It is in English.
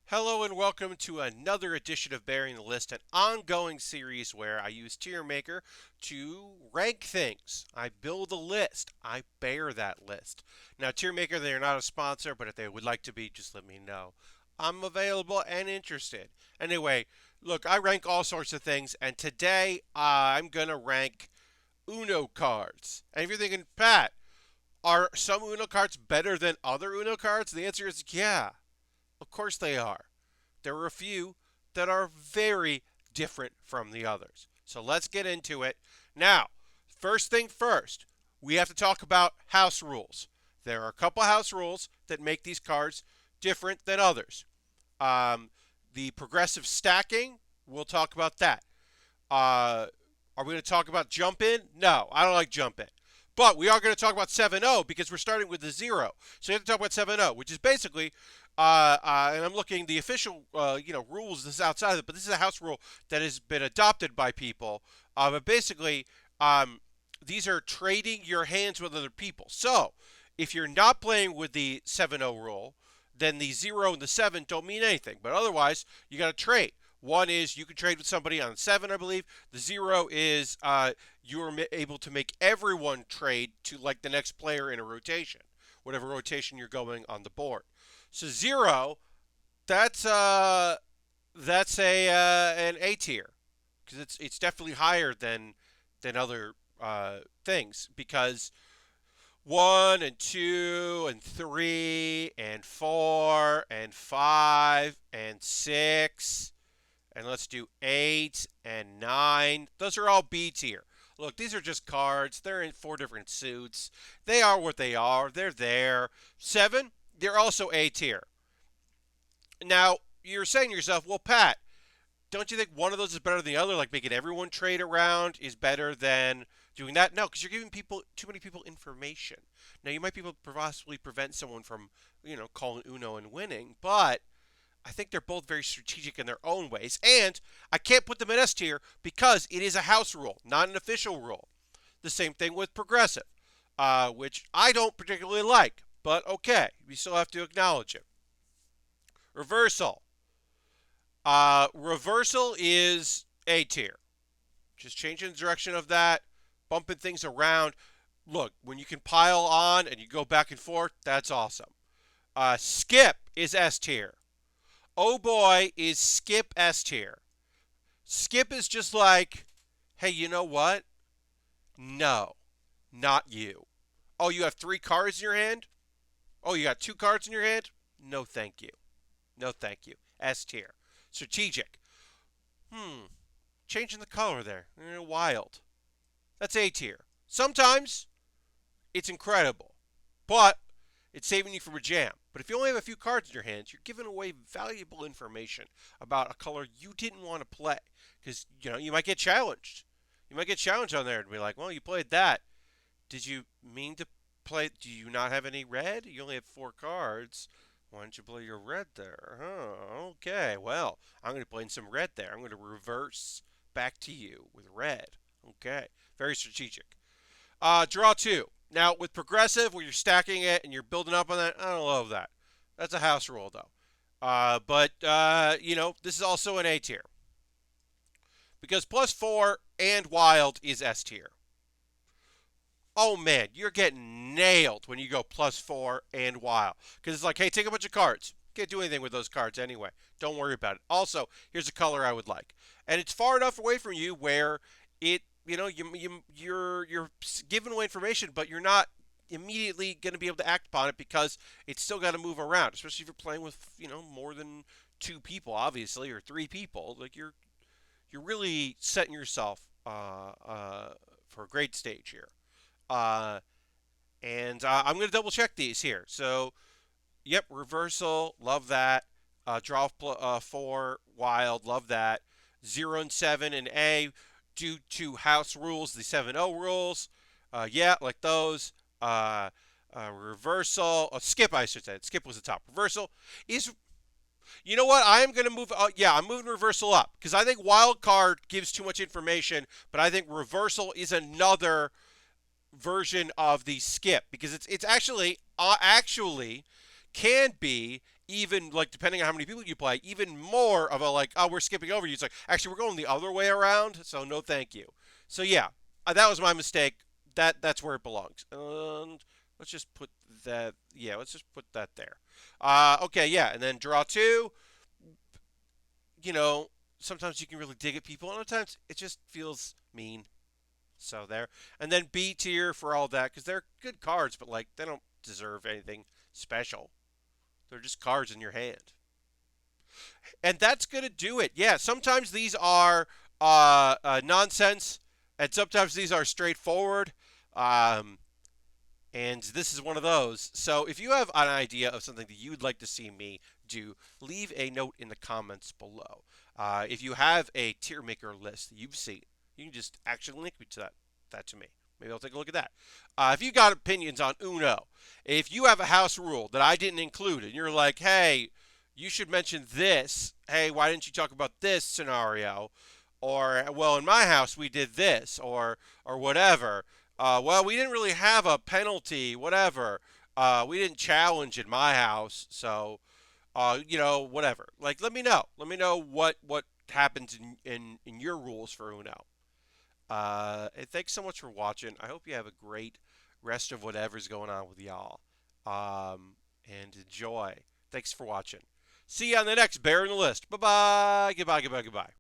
Hello and welcome to another edition of Baering the List, an ongoing series where I use Tier Maker to rank things. I build a list. I bear that list. Now, Tier Maker, they are not a sponsor, but if they would like to be, just let me know. I'm available and interested. Anyway, look, I rank all sorts of things, and today I'm going to rank Uno cards. And if you're thinking, Pat, are some Uno cards better than other Uno cards? The answer is yeah, of course they are. There are a few that are very different from the others. So let's get into it. Now, first thing first, we have to talk about house rules. There are a couple house rules that make these cards different than others. Um, the progressive stacking, we'll talk about that. Are we going to talk about jump in? No, I don't like jump in. But we are going to talk about 7-0 because we're starting with the 0. So you have to talk about 7-0, which is basically, and I'm looking the official, rules. This is outside of it, but this is a house rule that has been adopted by people. But basically, these are trading your hands with other people. So if you're not playing with the 7-0 rule, then the 0 and the 7 don't mean anything. But otherwise, you got to trade. One is you can trade with somebody on 7, I believe. The 0 is you're able to make everyone trade to like the next player in a rotation, whatever rotation you're going on the board. So 0, that's a an A tier because it's definitely higher than other things because 1 and 2 and 3 and 4 and 5 and 6 and let's do 8 and 9. Those are all B tier. Look, these are just cards. They're in 4 different suits. They are what they are. They're there. 7, they're also A tier. Now, you're saying to yourself, well, Pat, don't you think one of those is better than the other? Like making everyone trade around is better than doing that? No, because you're giving people too many people information. Now, you might be able to possibly prevent someone from, calling Uno and winning, but I think they're both very strategic in their own ways. And I can't put them in S tier because it is a house rule, not an official rule. The same thing with progressive, which I don't particularly like, but okay, we still have to acknowledge it. Reversal. Reversal is A tier. Just changing the direction of that, bumping things around. Look, when you can pile on and you go back and forth, that's awesome. Skip is S tier. Oh boy, is skip S tier. Skip is just like, hey, you know what? No, not you. Oh, you have 3 cards in your hand? Oh, you got 2 cards in your hand? No, thank you. No, thank you. S tier. Strategic. Changing the color there. Wild. That's A tier. Sometimes it's incredible, but it's saving you from a jam. But if you only have a few cards in your hands, you're giving away valuable information about a color you didn't want to play. Because, you might get challenged. You might get challenged on there and be like, well, you played that. Did you mean to play? Do you not have any red? You only have 4 cards. Why don't you play your red there? Huh, okay, well, I'm going to play in some red there. I'm going to reverse back to you with red. Okay, very strategic. Draw 2. Now, with progressive, where you're stacking it and you're building up on that, I don't love that. That's a house rule, though. But this is also an A tier. Because +4 and wild is S tier. Oh, man, you're getting nailed when you go +4 and wild. Because it's like, hey, take a bunch of cards. Can't do anything with those cards anyway. Don't worry about it. Also, here's a color I would like. And it's far enough away from you where it you're giving away information, but you're not immediately going to be able to act upon it because it's still got to move around, especially if you're playing with more than 2 people, obviously, or 3 people. Like you're really setting yourself for a great stage here. Uh, and I'm going to double check these here. So, yep, reversal, love that. Draw 4, wild, love that. 0 and 7 and A due to house rules, the 7-0 rules. Yeah, like those. Reversal, skip, I should say. Skip was the top. Reversal is, you know what? I am going to move. I'm moving reversal up because I think wild card gives too much information, but I think reversal is another version of the skip because it's actually can be even like depending on how many people you play, even more of a like, oh, we're skipping over you. It's like actually we're going the other way around, so no thank you. So yeah, that was my mistake. That's where it belongs. And let's just put that. Yeah, let's just put that there. Okay, yeah, and then draw two. You know, sometimes you can really dig at people, and other times it just feels mean. So there, and then B tier for all that because they're good cards, but like they don't deserve anything special. They're just cards in your hand. And that's going to do it. Yeah, sometimes these are nonsense, and sometimes these are straightforward. Um, and this is one of those. So if you have an idea of something that you'd like to see me do, leave a note in the comments below. If you have a tier maker list that you've seen, you can just actually link me to that to me. Maybe I'll take a look at that. If you got opinions on Uno, if you have a house rule that I didn't include, and you're like, hey, you should mention this. Hey, why didn't you talk about this scenario? Or, well, in my house we did this, or whatever. Well, we didn't really have a penalty, whatever. We didn't challenge in my house, so whatever. Like, let me know. Let me know what happens in your rules for Uno. And thanks so much for watching. I hope you have a great rest of whatever's going on with y'all. And enjoy. Thanks for watching. See you on the next Baering the List. Bye bye. Goodbye. Goodbye. Goodbye.